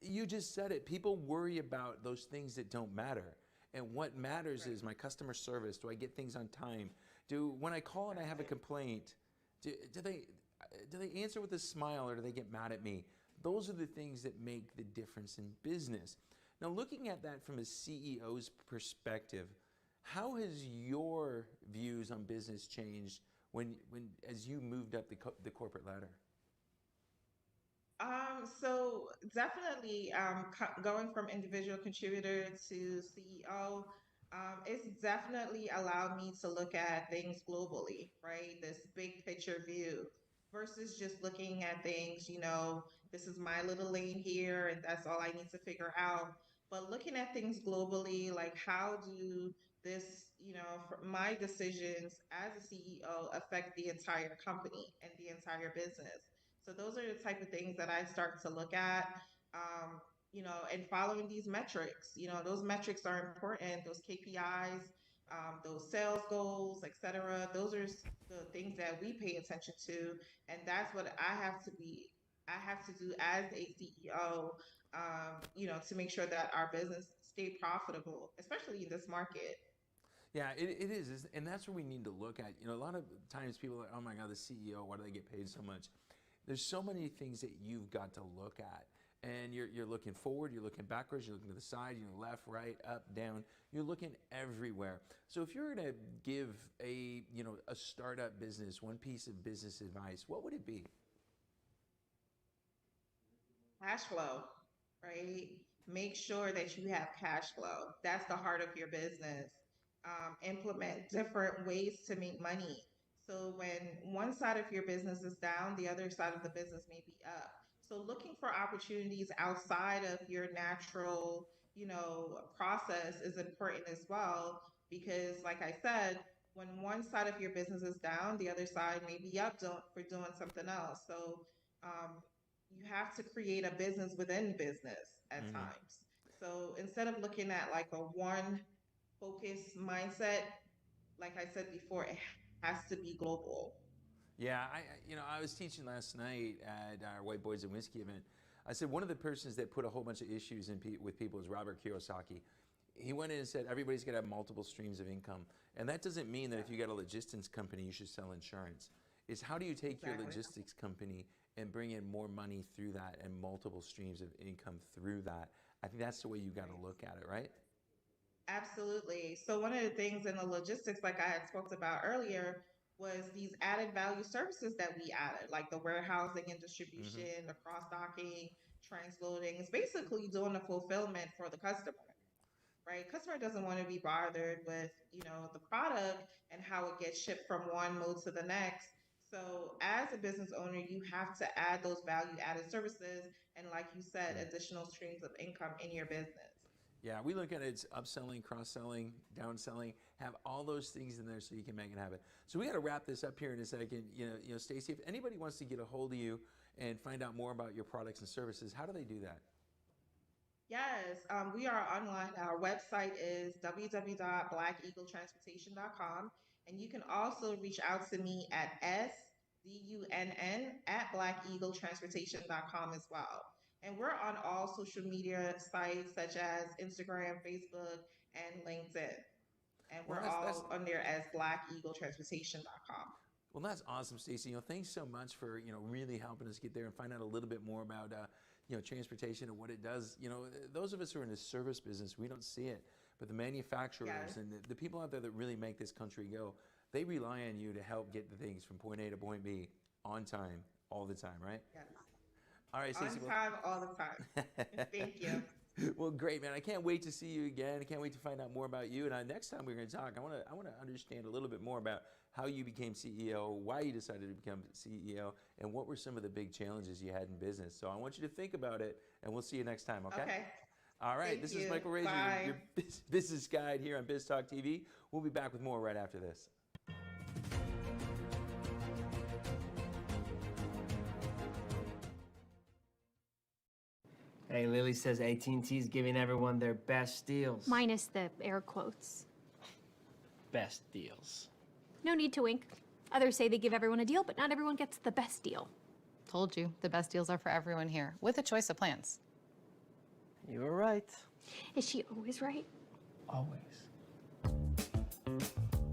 you just said it. People worry about those things that don't matter, and what matters is my customer service. Do I get things on time? When I call and I have a complaint, do they answer with a smile or do they get mad at me? Those are the things that make the difference in business. Now, looking at that from a CEO's perspective, how has your views on business changed as you moved up the corporate ladder? So definitely, going from individual contributor to CEO, it's definitely allowed me to look at things globally, right? This big picture view versus just looking at things, this is my little lane here and that's all I need to figure out. But looking at things globally, like how do this, my decisions as a CEO affect the entire company and the entire business? So those are the type of things that I start to look at, and following these metrics. Those metrics are important. Those KPIs, those sales goals, etc. Those are the things that we pay attention to, and that's what I have to be. I have to do as a CEO, to make sure that our business stay profitable, especially in this market. Yeah, it is, and that's where we need to look at. A lot of times people are like, oh my God, the CEO, why do they get paid so much? There's so many things that you've got to look at. And you're looking forward, you're looking backwards, you're looking to the side, you're left, right, up, down. You're looking everywhere. So if you're going to give a startup business one piece of business advice, what would it be? Cash flow, right? Make sure that you have cash flow. That's the heart of your business. Implement different ways to make money. So when one side of your business is down, the other side of the business may be up. So looking for opportunities outside of your natural, process is important as well because, like I said, when one side of your business is down, the other side may be up for doing something else. So um, you have to create a business within business at times. So instead of looking at like a one focus mindset, like I said before, it has to be global. Yeah, I was teaching last night at our White Boys and Whiskey event. I said one of the persons that put a whole bunch of issues with people is Robert Kiyosaki. He went in and said everybody's got to have multiple streams of income, and that doesn't mean that if you got a logistics company you should sell insurance. It's how do you take your logistics company and bring in more money through that and multiple streams of income through that? I think that's the way you got to look at it, right? Absolutely. So one of the things in the logistics, like I had spoke about earlier, was these added value services that we added, like the warehousing and distribution, the cross-docking, transloading. It's basically doing the fulfillment for the customer, right? Customer doesn't want to be bothered with, the product and how it gets shipped from one mode to the next. So as a business owner, you have to add those value added services and, like you said, additional streams of income in your business. Yeah, we look at it as upselling, cross-selling, downselling, have all those things in there so you can make it happen. So we got to wrap this up here in a second. Stacey, if anybody wants to get a hold of you and find out more about your products and services, how do they do that? Yes, we are online. Our website is www.blackeagletransportation.com. And you can also reach out to me at sdunn@blackeagletransportation.com as well. And we're on all social media sites such as Instagram, Facebook, and LinkedIn. And we're all on there as blackeagletransportation.com. Well, that's awesome, Stacey. Thanks so much for, really helping us get there and find out a little bit more about, transportation and what it does. Those of us who are in the service business, we don't see it, but the manufacturers and the people out there that really make this country go, they rely on you to help get the things from point A to point B on time, all the time, right? Yes. All right, Stacey. On time, all the time. Thank you. Well, great, man. I can't wait to see you again. I can't wait to find out more about you. And next time we're going to talk, I want to understand a little bit more about how you became CEO, why you decided to become CEO, and what were some of the big challenges you had in business. So I want you to think about it, and we'll see you next time, okay? Okay. All right, this is Michael Razor, your business guide here on Biz Talk TV. We'll be back with more right after this. Hey, Lily says AT&T is giving everyone their best deals. Minus the air quotes. Best deals. No need to wink. Others say they give everyone a deal, but not everyone gets the best deal. Told you, the best deals are for everyone here, with a choice of plans. You were right. Is she always right? Always.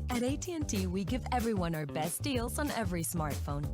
At AT&T, we give everyone our best deals on every smartphone.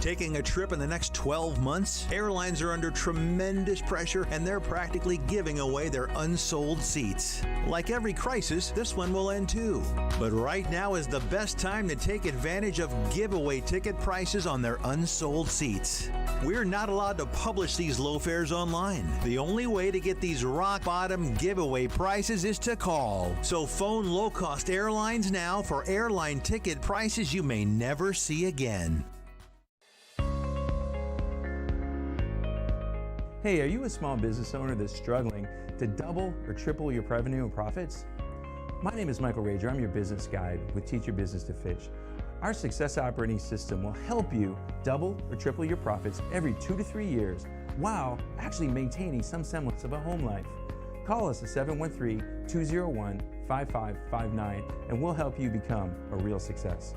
Taking a trip in the next 12 months? Airlines are under tremendous pressure and they're practically giving away their unsold seats. Like every crisis, this one will end too. But right now is the best time to take advantage of giveaway ticket prices on their unsold seats. We're not allowed to publish these low fares online. The only way to get these rock bottom giveaway prices is to call. So phone low-cost airlines now for airline ticket prices you may never see again. Hey, are you a small business owner that's struggling to double or triple your revenue and profits? My name is Michael Rager. I'm your business guide with Teach Your Business to Fish. Our success operating system will help you double or triple your profits every 2 to 3 years while actually maintaining some semblance of a home life. Call us at 713-201-5559 and we'll help you become a real success.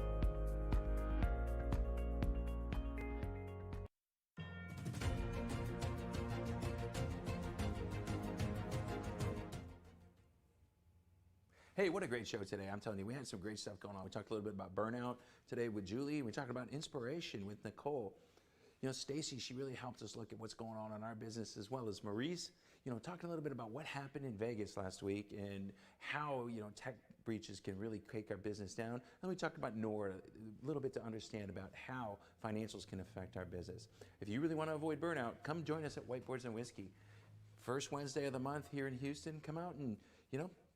Hey, what a great show today. I'm telling you, we had some great stuff going on. We talked a little bit about burnout today with Julie. We talked about inspiration with Nicole. Stacey, she really helped us look at what's going on in our business, as well as Maurice, talking a little bit about what happened in Vegas last week and how, tech breaches can really take our business down. And we talked about Nora, a little bit to understand about how financials can affect our business. If you really want to avoid burnout, come join us at Whiteboards and Whiskey. First Wednesday of the month here in Houston. Come out and,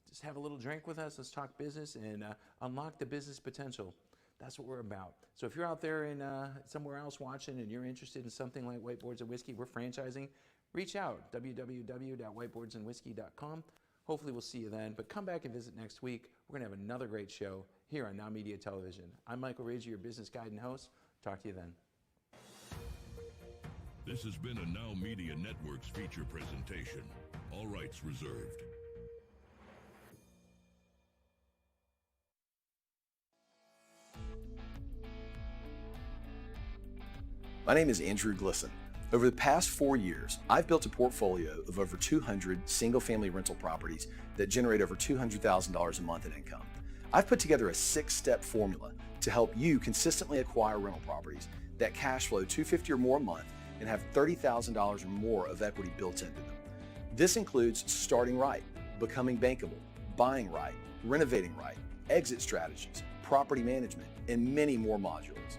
just have a little drink with us. Let's talk business and unlock the business potential. That's what we're about. So if you're out there in somewhere else watching and you're interested in something like Whiteboards and Whiskey, we're franchising, reach out, www.whiteboardsandwhiskey.com. Hopefully we'll see you then. But come back and visit next week. We're going to have another great show here on NowMedia Television. I'm Michael Rager, your business guide and host. Talk to you then. This has been a NowMedia Networks feature presentation. All rights reserved. My name is Andrew Glisson. Over the past 4 years, I've built a portfolio of over 200 single-family rental properties that generate over $200,000 a month in income. I've put together a 6-step formula to help you consistently acquire rental properties that cash flow $250 or more a month and have $30,000 or more of equity built into them. This includes starting right, becoming bankable, buying right, renovating right, exit strategies, property management, and many more modules.